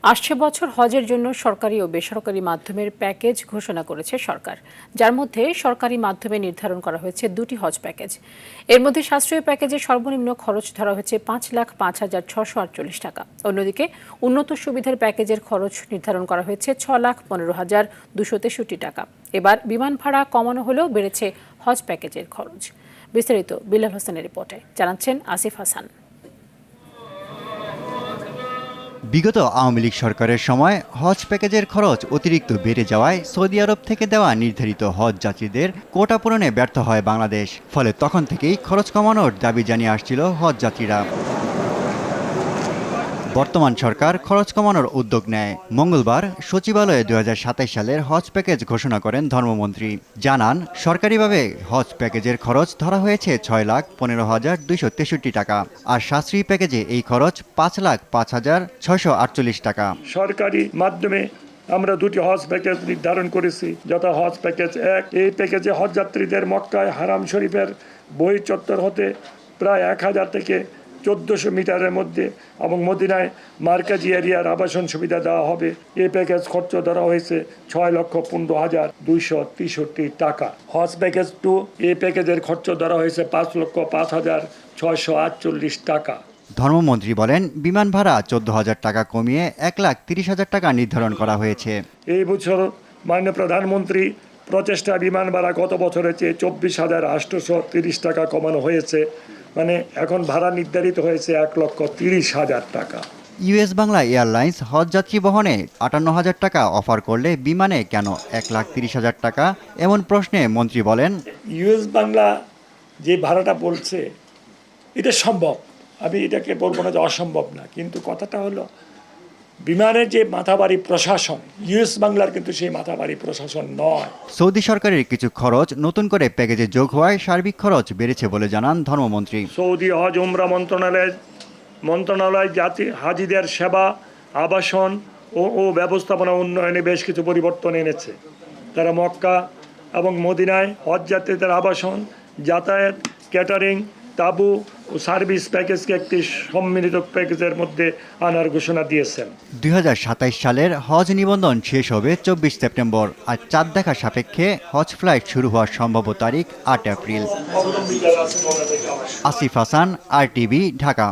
আসছে বছর হজের জন্য সরকারি ও বেসরকারি মাধ্যমের প্যাকেজ ঘোষণা করেছে সরকার, যার মধ্যে সরকারি মাধ্যমে নির্ধারণ করা হয়েছে দুটি হজ প্যাকেজ। এর মধ্যে সাশ্রয়ী প্যাকেজের সর্বনিম্ন খরচ ধরা হয়েছে ৫,০৫,৬৪৮ টাকা। অন্যদিকে উন্নত সুবিধার প্যাকেজের খরচ নির্ধারণ করা হয়েছে ৬,১৫,২৬৩ টাকা। এবার বিমান ভাড়া কমানো হলেও বেড়েছে হজ প্যাকেজের খরচ। বিস্তারিত বিলাল হোসেনের রিপোর্টে জানাচ্ছেন আসিফ হাসান। বিগত আওয়ামী লীগ সরকারের সময় হজ প্যাকেজের খরচ অতিরিক্ত বেড়ে যাওয়ায় সৌদি আরব থেকে দেওয়া নির্ধারিত হজ যাত্রীদের কোটা পূরণে ব্যর্থ হয় বাংলাদেশ। ফলে তখন থেকেই খরচ কমানোর দাবি জানিয়ে আসছিল হজ যাত্রীরা। বর্তমান সরকার খরচ কমানোর উদ্যোগ নেয়। মঙ্গলবার সচিবালয়ে ২০২৭ সালের হজ প্যাকেজ ঘোষণা করেন ধর্মমন্ত্রী। জানান, সরকারিভাবে হজ প্যাকেজের খরচ ধরা হয়েছে ৬,১৫,২৬৩ টাকা, আর সাশ্রয়ী প্যাকেজে এই খরচ ৫,০৫,৬৪৮ টাকা। সরকারি মাধ্যমে আমরা দুটি হজ প্যাকেজ নির্ধারণ করেছি, যথা হজ প্যাকেজ ১। এই প্যাকেজে হজ যাত্রীদের মক্কায় হারাম শরীফের বহির্চত্বর হতে প্রায় ১,০০০ থেকে ১৪০০ মিটারের মধ্যে এবং মদিনায় মার্কাজি এরিয়ার আবাসন সুবিধা দেওয়া হবে। এই প্যাকেজ খরচ ধরা হয়েছে ৬,১৫,২৬৩ টাকা। হজ প্যাকেজ ২, এই প্যাকেজের খরচ ধরা হয়েছে ৫,০৫,৬৪৮ টাকা। ধর্মমন্ত্রী বলেন, বিমান ভাড়া ১৪,০০০ টাকা কমিয়ে ১,৩০,০০০ টাকা নির্ধারণ করা হয়েছে। এই বছর মাননীয় প্রধানমন্ত্রী প্রচেষ্টা বিমান ভাড়া গত বছরের চেয়ে ২৪,৮৩০ টাকা কমানো হয়েছে। মানে এখন ভাড়া নির্ধারিত হয়েছে ১,৩০,০০০ টাকা। ইউএস বাংলা এয়ারলাইন্স হজ যাত্রী বহনে ৫৮,০০০ টাকা অফার করলে বিমানে কেন ১,৩০,০০০ টাকা? এমন প্রশ্নে মন্ত্রী বলেন, ইউএস বাংলা যে ভাড়াটা বলছে এটা সম্ভব, আমি এটাকে বলবো না যে অসম্ভব না, কিন্তু কথাটা হলো বিমানের যে মাথাবাড়ি প্রশাসন, ইউএস বাংলার কিন্তু সেই মাথাবাড়ি প্রশাসন নয়। সৌদি সরকারের কিছু খরচ নতুন করে প্যাকেজে যোগ হওয়ায় সার্বিক খরচ বেড়েছে বলে জানান ধর্মমন্ত্রী। সৌদি হজ উমরা মন্ত্রণালয় জাতি হাজিদের সেবা, আবাসন ও ব্যবস্থাপনা উন্নয়নে বেশ কিছু পরিবর্তন এনেছে। তারা মক্কা এবং মদিনায় হজ যাত্রীদের আবাসন, যাতায়াত, ক্যাটারিং, তাঁবু ও সার্ভিস প্যাকেজকে একটি সম্মিলিত প্যাকেজের মধ্যে আনার ঘোষণা দিয়েছেন। ২০২৭ সালের হজ নিবন্ধন শেষ হবে ২৪ সেপ্টেম্বর, আর চাঁদ দেখা সাপেক্ষে হজ ফ্লাইট শুরু হওয়ার সম্ভাব্য তারিখ ৮ এপ্রিল। আসিফ হাসান, RTV, ঢাকা।